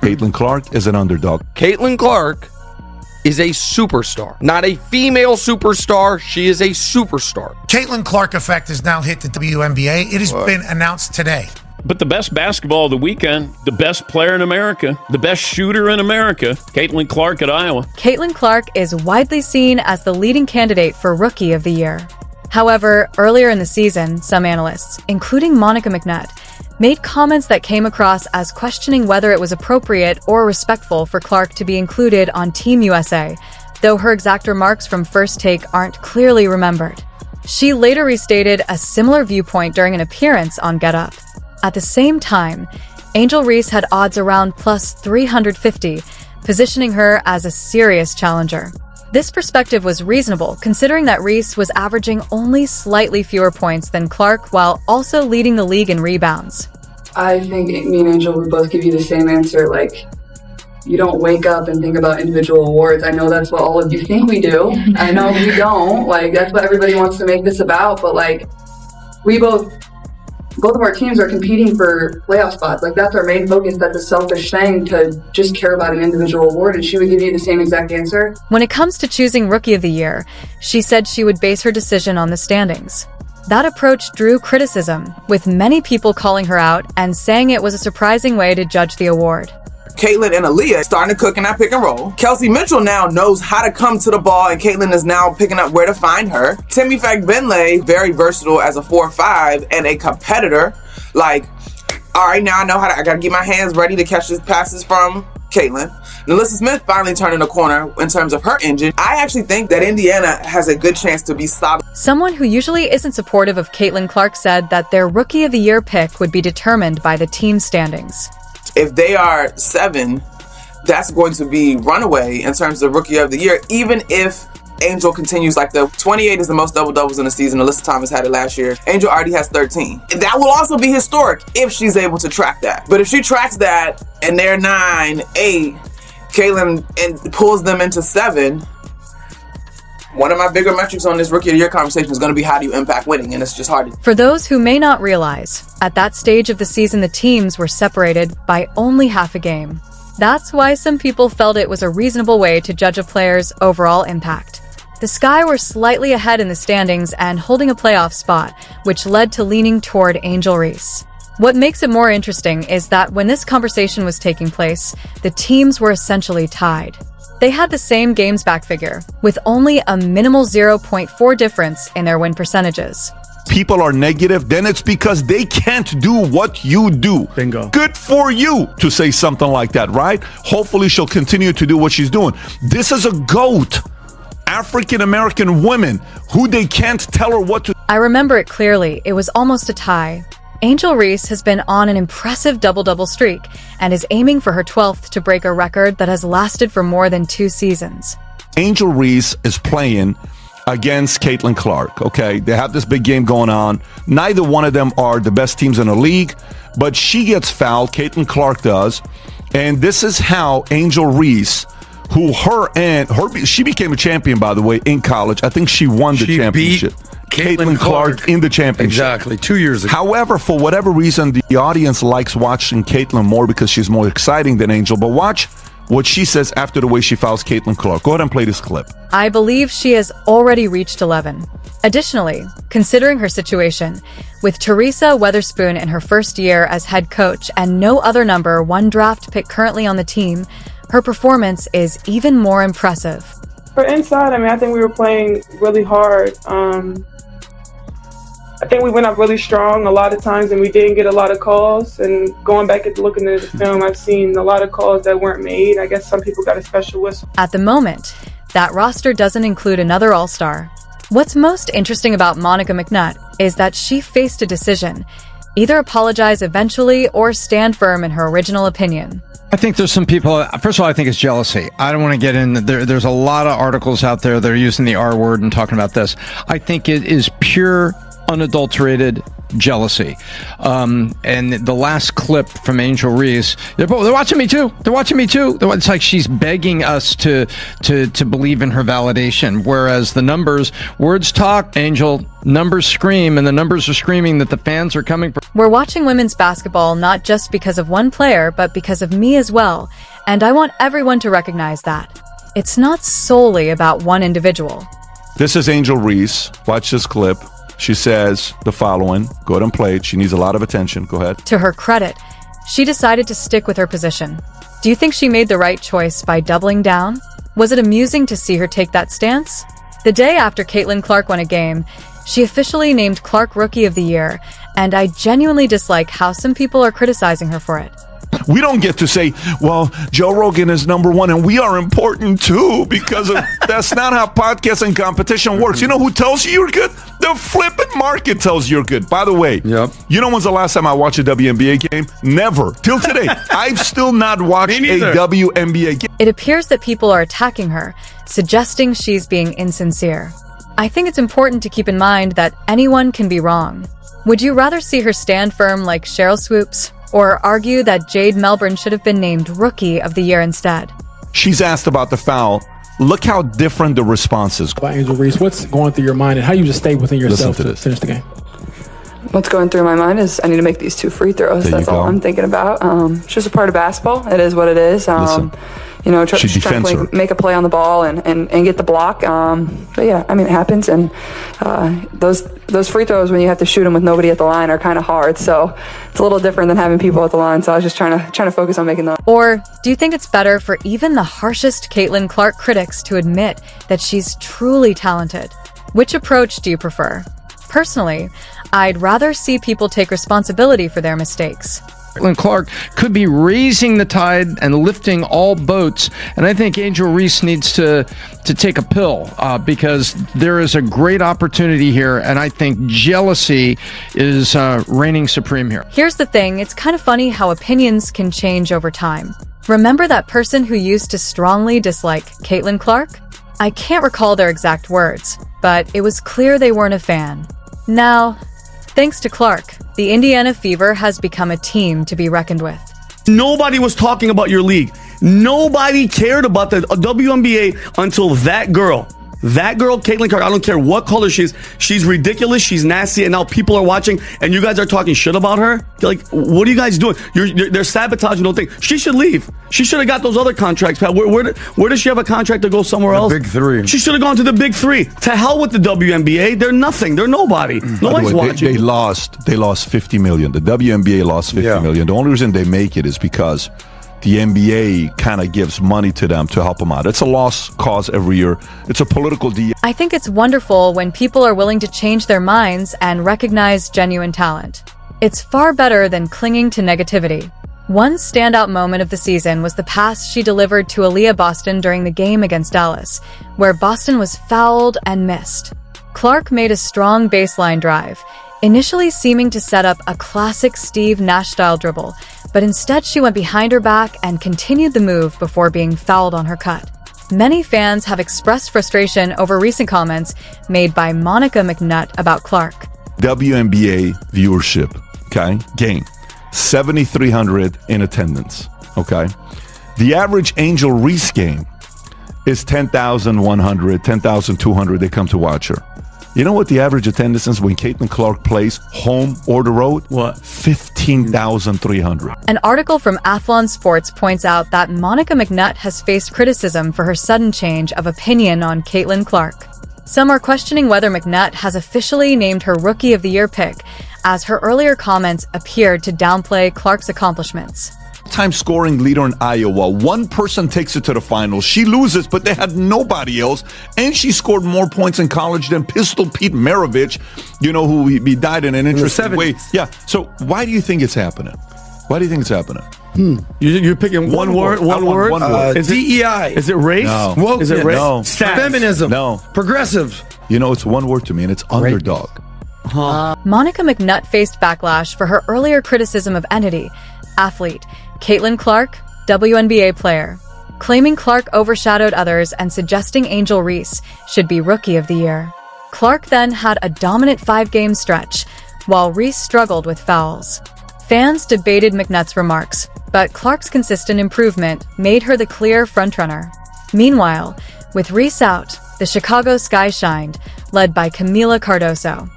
Caitlin Clark is an underdog. Caitlin Clark is a superstar. Not a female superstar. She is a superstar. Caitlin Clark effect has now hit the WNBA. It has been announced today. But the best basketball of the weekend, the best player in America, the best shooter in America, Caitlin Clark at Iowa. Caitlin Clark is widely seen as the leading candidate for Rookie of the Year. However, earlier in the season, some analysts, including Monica McNutt, made comments that came across as questioning whether it was appropriate or respectful for Clark to be included on Team USA, though her exact remarks from First Take aren't clearly remembered. She later restated a similar viewpoint during an appearance on Get Up. At the same time, Angel Reese had odds around plus 350, positioning her as a serious challenger. This perspective was reasonable, considering that Reese was averaging only slightly fewer points than Clark while also leading the league in rebounds. I think me and Angel would both give you the same answer. Like, you don't wake up and think about individual awards. I know that's what all of you think we do. I know we don't. Like, that's what everybody wants to make this about. But, like, we both of our teams are competing for playoff spots. Like, that's our main focus. That's a selfish thing to just care about an individual award, and she would give you the same exact answer. When it comes to choosing Rookie of the Year, she said she would base her decision on the standings. That approach drew criticism, with many people calling her out and saying it was a surprising way to judge the award. Caitlin and Aaliyah starting to cook in that pick and roll. Kelsey Mitchell now knows how to come to the ball, and Caitlin is now picking up where to find her. Timmy Fagbenle, very versatile as a 4-5 and a competitor. Like, all right, now I know I gotta get my hands ready to catch these passes from Caitlin. Alyssa Smith finally turning the corner in terms of her engine. I actually think that Indiana has a good chance to be solid. Someone who usually isn't supportive of Caitlin Clark said that their Rookie of the Year pick would be determined by the team standings. If they are 7, that's going to be runaway in terms of Rookie of the Year, even if Angel continues like the 28 is the most double-doubles in the season. Alyssa Thomas had it last year. Angel already has 13. That will also be historic if she's able to track that. But if she tracks that and they're 9, 8, Caitlin and pulls them into 7, one of my bigger metrics on this Rookie of the Year conversation is going to be how do you impact winning, and it's just hard to... For those who may not realize, at that stage of the season the teams were separated by only half a game. That's why some people felt it was a reasonable way to judge a player's overall impact. The Sky were slightly ahead in the standings and holding a playoff spot, which led to leaning toward Angel Reese. What makes it more interesting is that when this conversation was taking place, the teams were essentially tied. They had the same games back figure, with only a minimal 0.4 difference in their win percentages. People are negative, then it's because they can't do what you do. Bingo. Good for you to say something like that, right? Hopefully she'll continue to do what she's doing. This is a GOAT. African-American women who they can't tell her what to... I remember it clearly. It was almost a tie. Angel Reese has been on an impressive double-double streak and is aiming for her 12th to break a record that has lasted for more than 2 seasons. Angel Reese is playing against Caitlin Clark, okay? They have this big game going on. Neither one of them are the best teams in the league, but she gets fouled, Caitlin Clark does, and this is how Angel Reese, who she became a champion, by the way, in college. I think she won the championship. Caitlin Clark in the championship. Exactly, 2 years ago. However, for whatever reason, the audience likes watching Caitlin more because she's more exciting than Angel. But watch what she says after the way she fouls Caitlin Clark. Go ahead and play this clip. I believe she has already reached 11. Additionally, considering her situation, with Teresa Weatherspoon in her first year as head coach and no other number 1 draft pick currently on the team, her performance is even more impressive. For inside, I think we were playing really hard. I think we went up really strong a lot of times and we didn't get a lot of calls. And going back and looking at the film, I've seen a lot of calls that weren't made. I guess some people got a special whistle. At the moment, that roster doesn't include another All-Star. What's most interesting about Monica McNutt is that she faced a decision: either apologize eventually or stand firm in her original opinion. I think there's some people, first of all, I think it's jealousy. I don't want to get in, there's a lot of articles out there that are using the R word and talking about this. I think it is pure unadulterated jealousy. And the last clip from Angel Reese, they're watching me too. They're watching me too. It's like she's begging us to believe in her validation. Whereas the numbers, words talk, Angel, numbers scream, and the numbers are screaming that the fans are coming. We're watching women's basketball not just because of one player, but because of me as well. And I want everyone to recognize that. It's not solely about one individual. This is Angel Reese. Watch this clip. She says the following. Go ahead and play it. She needs a lot of attention. Go ahead. To her credit, she decided to stick with her position. Do you think she made the right choice by doubling down? Was it amusing to see her take that stance? The day after Caitlin Clark won a game, she officially named Clark Rookie of the Year, and I genuinely dislike how some people are criticizing her for it. We don't get to say, well, Joe Rogan is number one and we are important too, because that's not how podcast and competition works. You know who tells you you're good? The flipping market tells you're good. By the way, you know when's the last time I watched a WNBA game? Never. Till today. I've still not watched a WNBA game. It appears that people are attacking her, suggesting she's being insincere. I think it's important to keep in mind that anyone can be wrong. Would you rather see her stand firm like Cheryl Swoops, or argue that Jade Melbourne should have been named Rookie of the Year instead? She's asked about the foul. Look how different the response is. About Angel Reese, what's going through your mind and how you just stay within yourself to finish the game? What's going through my mind is I need to make these 2 free throws. That's all I'm thinking about. It's just a part of basketball. It is what it is. You know, try to make a play on the ball and get the block. But yeah, I mean, it happens. And those free throws, when you have to shoot them with nobody at the line, are kind of hard. So it's a little different than having people at the line. So I was just trying to focus on making them. Or do you think it's better for even the harshest Caitlin Clark critics to admit that she's truly talented? Which approach do you prefer? Personally, I'd rather see people take responsibility for their mistakes. Caitlin Clark could be raising the tide and lifting all boats, and I think Angel Reese needs to take a pill because there is a great opportunity here, and I think jealousy is reigning supreme here. Here's the thing, it's kind of funny how opinions can change over time. Remember that person who used to strongly dislike Caitlin Clark? I can't recall their exact words, but it was clear they weren't a fan. Now, thanks to Clark, the Indiana Fever has become a team to be reckoned with. Nobody was talking about your league. Nobody cared about the WNBA until that girl, Caitlin Clark, I don't care what color she is, she's ridiculous, she's nasty, and now people are watching, and you guys are talking shit about her? Like, what are you guys doing? They're sabotaging the whole thing. She should leave. She should have got those other contracts. Where does she have a contract to go somewhere else? Big Three. She should have gone to the Big Three. To hell with the WNBA. They're nothing. They're nobody. Nobody's watching. They lost $50 million. The WNBA lost $50 million. The only reason they make it is because the NBA kind of gives money to them to help them out. It's a lost cause every year. It's a political deal. I think it's wonderful when people are willing to change their minds and recognize genuine talent. It's far better than clinging to negativity. One standout moment of the season was the pass she delivered to Aaliyah Boston during the game against Dallas, where Boston was fouled and missed. Clark made a strong baseline drive, initially seeming to set up a classic Steve Nash-style dribble, but instead she went behind her back and continued the move before being fouled on her cut. Many fans have expressed frustration over recent comments made by Monica McNutt about Clark. WNBA viewership, okay, game, 7,300 in attendance, okay? The average Angel Reese game is 10,100, 10,200. They come to watch her. You know what the average attendance is when Caitlin Clark plays home or the road? What? 15,300. An article from Athlon Sports points out that Monica McNutt has faced criticism for her sudden change of opinion on Caitlin Clark. Some are questioning whether McNutt has officially named her Rookie of the Year pick, as her earlier comments appeared to downplay Clark's accomplishments. Time scoring leader in Iowa. One person takes it to the finals. She loses, but they had nobody else. And she scored more points in college than Pistol Pete Maravich, you know, who he died in an interesting way. Yeah. So why do you think it's happening? Why do you think it's happening? You're picking one word? One word? Is DEI. Is it race? No. Woke, is it race? No. Feminism. No. Progressive. You know, it's one word to me, and it's underdog. Monica McNutt faced backlash for her earlier criticism of entity, athlete, Caitlin Clark, WNBA player, claiming Clark overshadowed others and suggesting Angel Reese should be Rookie of the Year. Clark then had a dominant 5-game stretch, while Reese struggled with fouls. Fans debated McNutt's remarks, but Clark's consistent improvement made her the clear frontrunner. Meanwhile, with Reese out, the Chicago sky shined, led by Camila Cardoso.